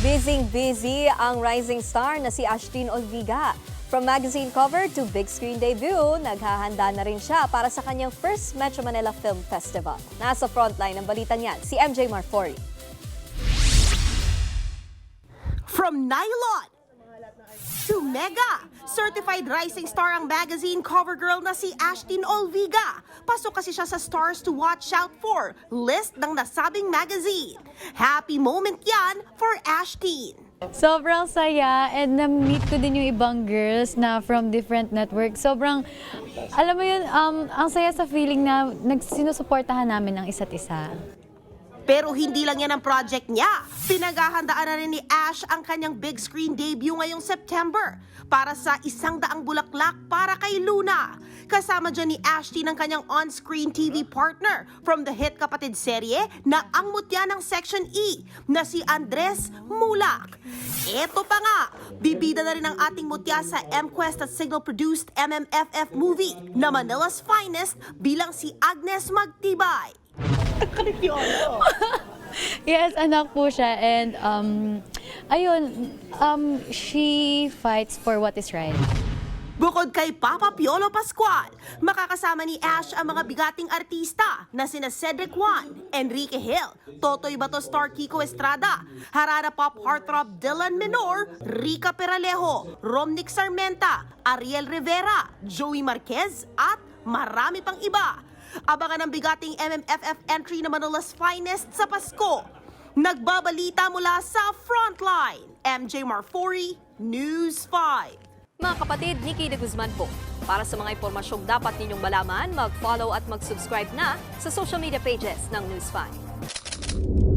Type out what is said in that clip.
Busy ang rising star na si Ashtyn Olviga. From magazine cover to big screen debut, naghahanda na rin siya para sa kanyang first Metro Manila Film Festival. Nasa frontline ng balita niyan, si MJ Marfori. From nylon to mega, certified rising star ang magazine cover girl na si Ashtyn Olviga. Pasok kasi siya sa stars to watch out for list ng nasabing magazine. Happy moment yan for Ashtyn. Sobrang saya and na-meet ko din yung ibang girls na from different networks. Sobrang, alam mo yun, ang saya sa feeling na sinusuportahan namin ang isa't isa. Pero hindi lang yan ang project niya. Pinaghahandaan na rin ni Ash ang kanyang big screen debut ngayong September para sa 100 bulaklak para kay Luna. Kasama dyan ni Ashtyn ang kanyang on-screen TV partner from the hit kapatid serye na ang mutya ng Section E na si Andres Mulak. Eto pa nga, bibida na rin ang ating mutya sa MQuest at Signal-produced MMFF movie na Manila's Finest bilang si Agnes Magtibay. Yes, anak po siya and she fights for what is right. Bukod kay Papa Piolo Pascual, makakasama ni Ash ang mga bigating artista na sina Cedric Juan, Enrique Hill, Totoy Bato star Kiko Estrada, Harada Pop heartthrob Dylan Menor, Rica Peralejo, Romnick Sarmenta, Ariel Rivera, Joey Marquez at marami pang iba. Abangan ang bigating MMFF entry na Manila's Finest sa Pasko. Nagbabalita mula sa Frontline, MJ Marfori, News 5. Mga kapatid, Nikki de Guzman po. Para sa mga impormasyong dapat ninyong malaman, mag-follow at mag-subscribe na sa social media pages ng News 5.